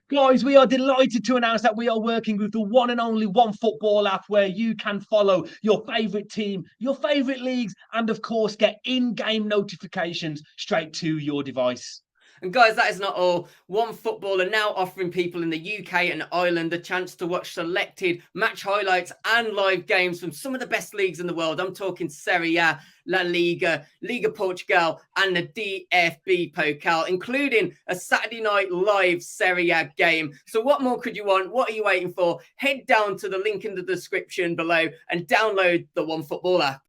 Guys, we are delighted to announce that we are working with the one and only OneFootball app where you can follow your favourite team, your favourite leagues, and of course, get in game notifications straight to your device. And guys, that is not all. OneFootball are now offering people in the UK and Ireland the chance to watch selected match highlights and live games from some of the best leagues in the world. I'm talking Serie A, La Liga, Liga Portugal, and the DFB Pokal, including a Saturday night live Serie A game. So what more could you want? What are you waiting for? Head down to the link in the description below and download the OneFootball app.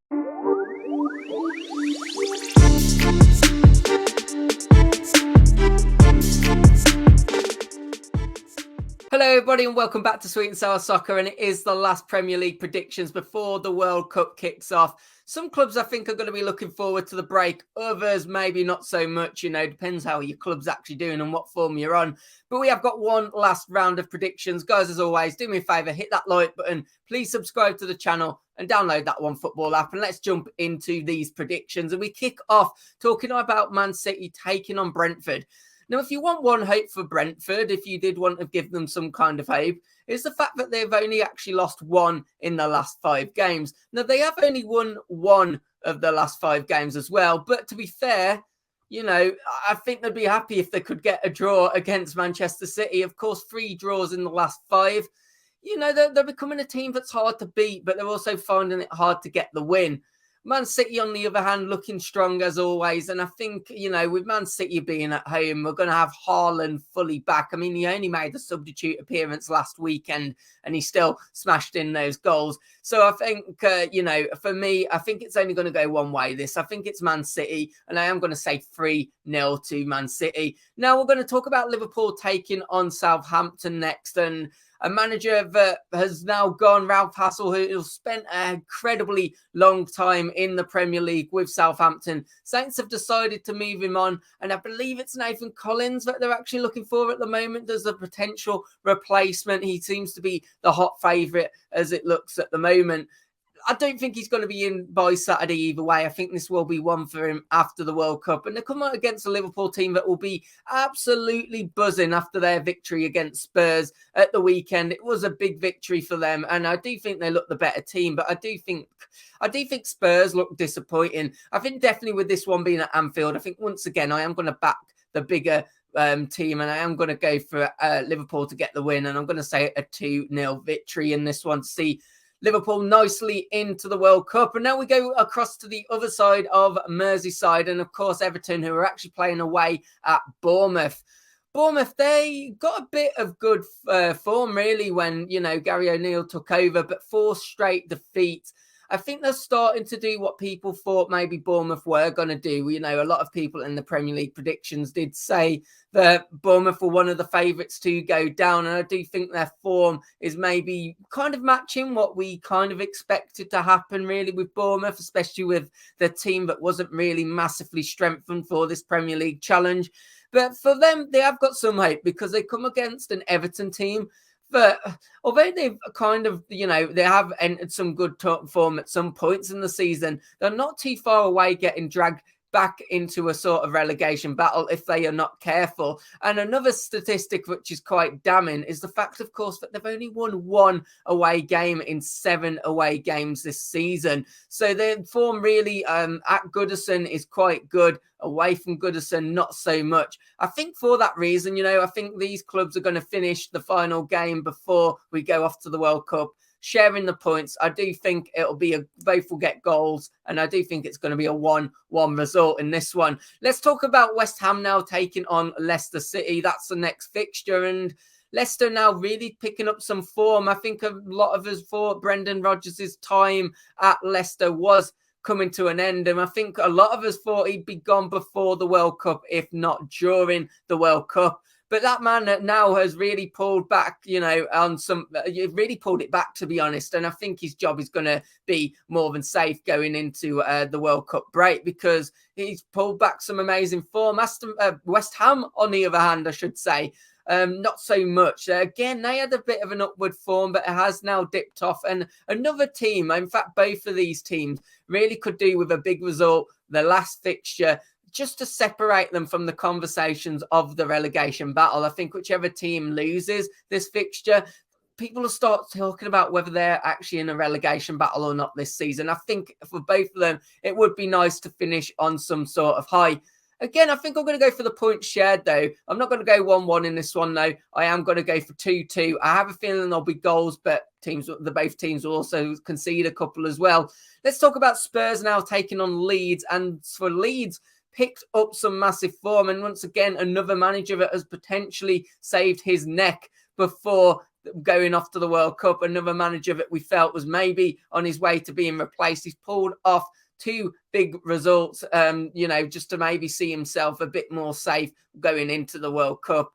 Hello everybody and welcome back to Sweet and Sour Soccer, and it is the last Premier League predictions before the World Cup kicks off. Some clubs I think are going to be looking forward to the break, others maybe not so much, depends how your club's actually doing and what form you're on. But we have got one last round of predictions. Guys, as always, do me a favour, hit that like button, please subscribe to the channel and download that OneFootball app, and let's jump into these predictions. And we kick off talking about Man City taking on Brentford. Now, if you want one hope for Brentford, if you did want to give them some kind of hope, it's the fact that they've only actually lost one in the last 5 games. Now, they have only won one of the last 5 games as well. But to be fair, I think they'd be happy if they could get a draw against Manchester City. Of course, 3 draws in the last 5. They're becoming a team that's hard to beat, but they're also finding it hard to get the win. Man City, on the other hand, looking strong as always. And I think, with Man City being at home, we're going to have Haaland fully back. I mean, he only made a substitute appearance last weekend and he still smashed in those goals. So I think, for me, I think it's only going to go one way, this. I think it's Man City, and I am going to say 3-0 to Man City. Now we're going to talk about Liverpool taking on Southampton next, and a manager that has now gone, Ralph Hassel, who spent an incredibly long time in the Premier League with Southampton. Saints have decided to move him on, and I believe it's Nathan Collins that they're actually looking for at the moment as a potential replacement. He seems to be the hot favourite as it looks at the moment. I don't think he's going to be in by Saturday either way. I think this will be one for him after the World Cup. And they come out against a Liverpool team that will be absolutely buzzing after their victory against Spurs at the weekend. It was a big victory for them, and I do think they look the better team, but I do think Spurs look disappointing. I think definitely with this one being at Anfield, I think once again I am going to back the bigger team, and I am going to go for Liverpool to get the win, and I'm going to say a 2-0 victory in this one to see Liverpool nicely into the World Cup. And now we go across to the other side of Merseyside, and of course Everton, who are actually playing away at Bournemouth. Bournemouth, they got a bit of good form really when, Gary O'Neill took over, but 4 straight defeats. I think they're starting to do what people thought maybe Bournemouth were going to do. A lot of people in the Premier League predictions did say that Bournemouth were one of the favourites to go down. And I do think their form is maybe kind of matching what we kind of expected to happen really with Bournemouth, especially with the team that wasn't really massively strengthened for this Premier League challenge. But for them, they have got some hope because they come against an Everton team. But although they've kind of, they have entered some good form at some points in the season, they're not too far away getting dragged back into a sort of relegation battle if they are not careful. And another statistic which is quite damning is the fact, of course, that they've only won 1 away game in 7 away games this season. So their form really at Goodison is quite good. Away from Goodison, not so much. I think for that reason, I think these clubs are going to finish the final game before we go off to the World Cup, sharing the points. I do think it'll be both will get goals, and I do think it's going to be a 1-1 result in this one. Let's talk about West Ham now taking on Leicester City. That's the next fixture, and Leicester now really picking up some form. I think a lot of us thought Brendan Rodgers' time at Leicester was coming to an end, and I think a lot of us thought he'd be gone before the World Cup, if not during the World Cup. But that man now has really pulled back, really pulled it back, to be honest. And I think his job is going to be more than safe going into the World Cup break because he's pulled back some amazing form. West Ham, on the other hand, I should say, not so much. Again, they had a bit of an upward form, but it has now dipped off. And another team, in fact, both of these teams really could do with a big result. The last fixture just to separate them from the conversations of the relegation battle. I think whichever team loses this fixture, people will start talking about whether they're actually in a relegation battle or not this season. I think for both of them, it would be nice to finish on some sort of high. Again, I think I'm going to go for the points shared, though. I'm not going to go 1-1 in this one, though. I am going to go for 2-2. I have a feeling there'll be goals, but both teams will also concede a couple as well. Let's talk about Spurs now taking on Leeds. And for Leeds, picked up some massive form. And once again, another manager that has potentially saved his neck before going off to the World Cup. Another manager that we felt was maybe on his way to being replaced. He's pulled off 2 big results, just to maybe see himself a bit more safe going into the World Cup.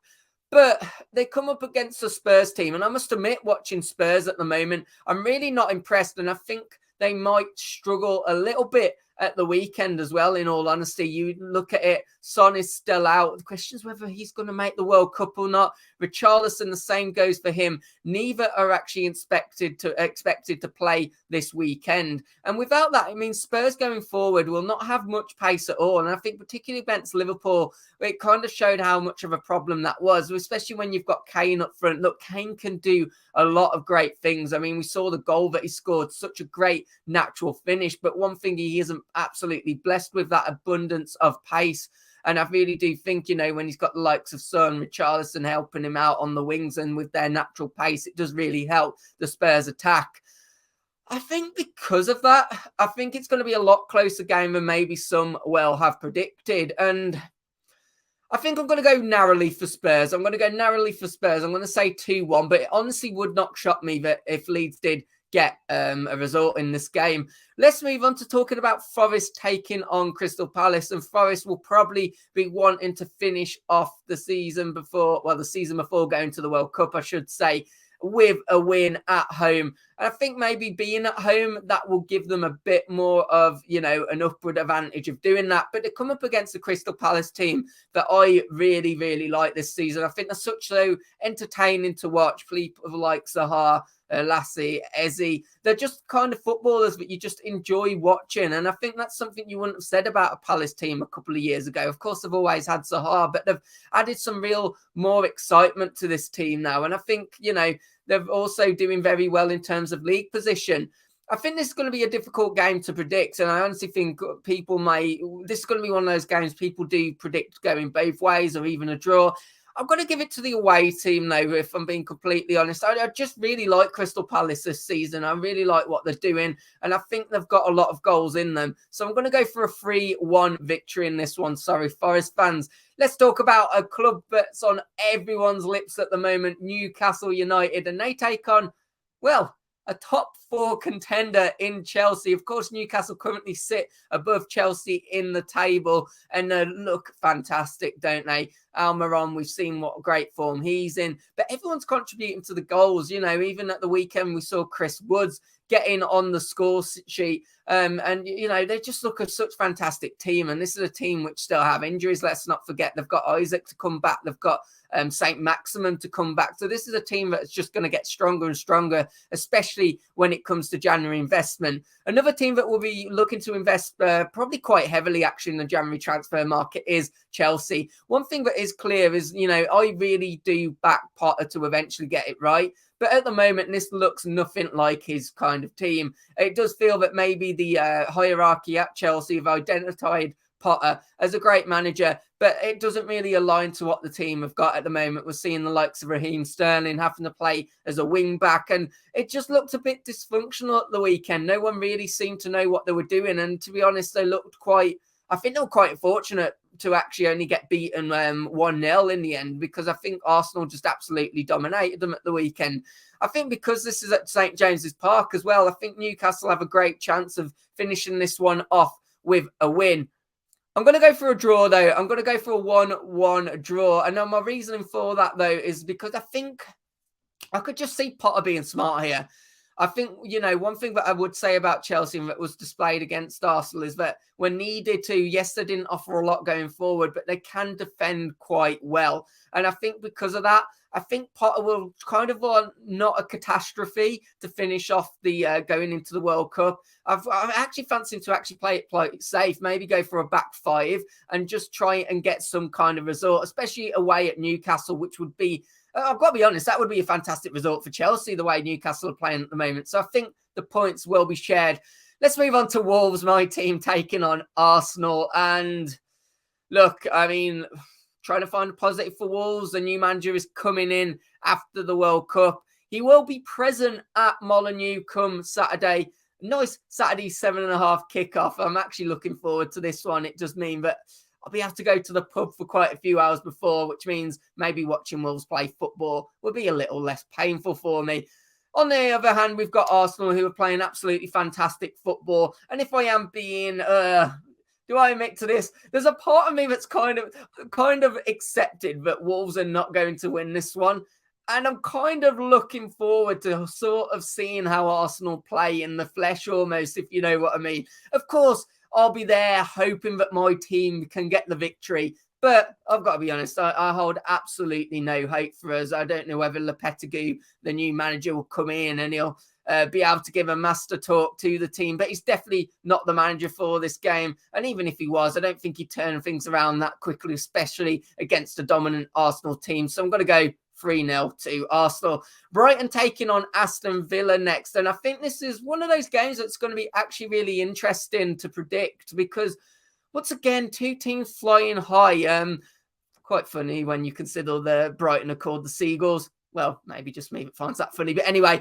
But they come up against the Spurs team. And I must admit, watching Spurs at the moment, I'm really not impressed. And I think they might struggle a little bit at the weekend as well, in all honesty. You look at it, Son is still out. The question is whether he's going to make the World Cup or not. Richarlison, the same goes for him. Neither are actually expected to play this weekend. And without that, it means Spurs going forward will not have much pace at all. And I think particularly against Liverpool, it kind of showed how much of a problem that was, especially when you've got Kane up front. Look, Kane can do a lot of great things. I mean, we saw the goal that he scored, such a great natural finish. But one thing he isn't absolutely blessed with, that abundance of pace. And I really do think, when he's got the likes of Son, Richarlison helping him out on the wings and with their natural pace, it does really help the Spurs attack. I think because of that, I think it's going to be a lot closer game than maybe some will have predicted. And I think I'm going to go narrowly for Spurs. I'm going to say 2-1, but it honestly would not shock me that if Leeds did get a result in this game. Let's move on to talking about Forest taking on Crystal Palace, and Forest will probably be wanting to finish off the season before going to the World Cup, I should say, with a win at home. And I think maybe being at home, that will give them a bit more of, an upward advantage of doing that. But they come up against the Crystal Palace team that I really, really like this season. I think they're so entertaining to watch. People like Zaha, Lassie, Eze. They're just kind of footballers that you just enjoy watching. And I think that's something you wouldn't have said about a Palace team a couple of years ago. Of course, they've always had Zaha, but they've added some real more excitement to this team now. And I think, they're also doing very well in terms of league position. I think this is going to be a difficult game to predict. And I honestly think this is going to be one of those games people do predict going both ways or even a draw. I'm going to give it to the away team, though, if I'm being completely honest. I just really like Crystal Palace this season. I really like what they're doing, and I think they've got a lot of goals in them. So I'm going to go for a 3-1 victory in this one. Sorry, Forest fans. Let's talk about a club that's on everyone's lips at the moment, Newcastle United, and they take on, a top 4 contender in Chelsea. Of course, Newcastle currently sit above Chelsea in the table and look fantastic, don't they? Almiron, we've seen what great form he's in, but everyone's contributing to the goals. Even at the weekend, we saw Chris Woods getting on the score sheet. They just look at such a fantastic team. And this is a team which still have injuries. Let's not forget they've got Isaac to come back. They've got St. Maximum to come back. So this is a team that's just going to get stronger and stronger, especially when it comes to January investment. Another team that will be looking to invest probably quite heavily actually in the January transfer market is Chelsea. One thing that is clear is, I really do back Potter to eventually get it right. But at the moment, this looks nothing like his kind of team. It does feel that maybe the hierarchy at Chelsea have identified Potter as a great manager, but it doesn't really align to what the team have got at the moment. We're seeing the likes of Raheem Sterling having to play as a wing back, and it just looked a bit dysfunctional at the weekend. No one really seemed to know what they were doing, and to be honest, they were quite fortunate to actually only get beaten 1-0 in the end, because I think Arsenal just absolutely dominated them at the weekend. I think because this is at St. James's Park as well, I think Newcastle have a great chance of finishing this one off with a win. I'm going to go for a draw, though. I'm going to go for a 1-1 draw. And my reasoning for that, though, is because I think I could just see Potter being smart here. I think, one thing that I would say about Chelsea and that was displayed against Arsenal is that when needed to, yes, they didn't offer a lot going forward, but they can defend quite well. And I think because of that, I think Potter will kind of want not a catastrophe to finish off the going into the World Cup. I've actually fancied to actually play it safe, maybe go for a back five and just try and get some kind of result, especially away at Newcastle, which would be, I've got to be honest, that would be a fantastic result for Chelsea, the way Newcastle are playing at the moment. So I think the points will be shared. Let's move on to Wolves, my team taking on Arsenal. And look, I mean, trying to find a positive for Wolves. The new manager is coming in after the World Cup. He will be present at Molineux come Saturday. Nice Saturday 7:30 kickoff. I'm actually looking forward to this one. It does mean that I'll be able to go to the pub for quite a few hours before, which means maybe watching Wolves play football will be a little less painful for me. On the other hand, we've got Arsenal, who are playing absolutely fantastic football. And if I am being, do I admit to this? There's a part of me that's kind of accepted that Wolves are not going to win this one. And I'm kind of looking forward to sort of seeing how Arsenal play in the flesh almost, if you know what I mean. Of course, I'll be there hoping that my team can get the victory. But I've got to be honest, I hold absolutely no hope for us. I don't know whether Lopetegui, the new manager, will come in and he'll be able to give a master talk to the team. But he's definitely not the manager for this game. And even if he was, I don't think he'd turn things around that quickly, especially against a dominant Arsenal team. So I'm going to go 3-0 to Arsenal. Brighton taking on Aston Villa next. And I think this is one of those games that's going to be actually really interesting to predict because once again, two teams flying high. Quite funny when you consider the Brighton are called the Seagulls. Well, maybe just me that finds that funny. But anyway,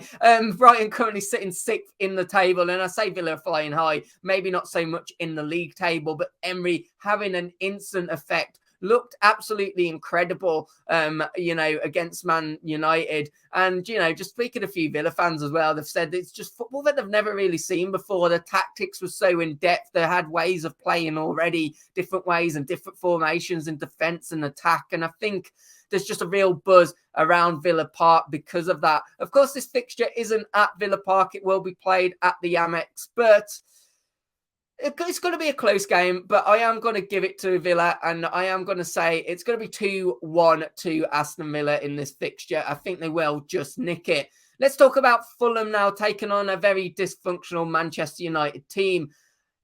Brighton currently sitting sixth in the table. And I say Villa flying high, maybe not so much in the league table, but Emery having an instant effect. Looked absolutely incredible, against Man United. And, just speaking to a few Villa fans as well, they've said it's just football that they've never really seen before. The tactics were so in-depth. They had ways of playing already, different ways and different formations in defence and attack. And I think there's just a real buzz around Villa Park because of that. Of course, this fixture isn't at Villa Park. It will be played at the Amex, but it's going to be a close game, but I am going to give it to Villa, and I am going to say it's going to be 2-1 to Aston Villa in this fixture. I think they will just nick it. Let's talk about Fulham now, taking on a very dysfunctional Manchester United team.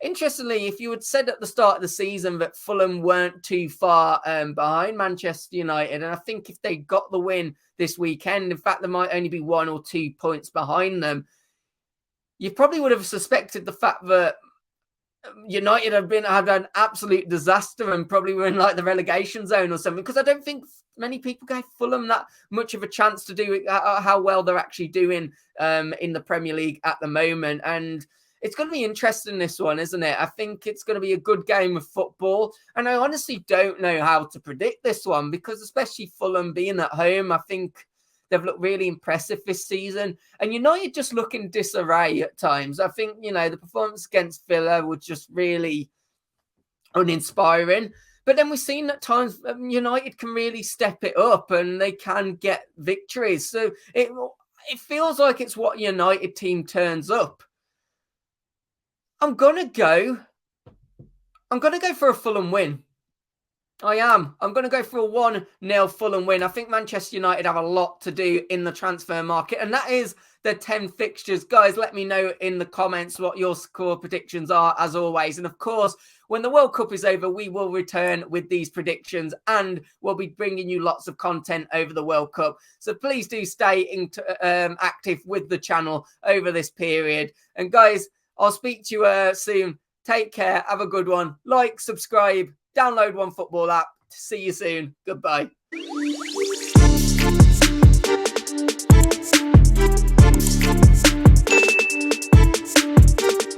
Interestingly, if you had said at the start of the season that Fulham weren't too far behind Manchester United, and I think if they got the win this weekend, in fact, there might only be 1 or 2 points behind them, you probably would have suspected the fact that United had an absolute disaster and probably were in like the relegation zone or something, because I don't think many people gave Fulham that much of a chance to do how well they're actually doing in the Premier League at the moment. And it's going to be interesting, this one, isn't it? I think it's going to be a good game of football. And I honestly don't know how to predict this one because especially Fulham being at home, I think they've looked really impressive this season. And United just look in disarray at times. I think, the performance against Villa was just really uninspiring. But then we've seen at times United can really step it up and they can get victories. So it feels like it's what United team turns up. I'm going to go for a Fulham win. I am. I'm going to go for a 1-0 Fulham win. I think Manchester United have a lot to do in the transfer market, and that is the 10 fixtures. Guys, let me know in the comments what your score predictions are, as always. And of course, when the World Cup is over, we will return with these predictions, and we'll be bringing you lots of content over the World Cup. So please do stay active with the channel over this period. And guys, I'll speak to you soon. Take care. Have a good one. Like, subscribe. Download OneFootball app. See you soon. Goodbye.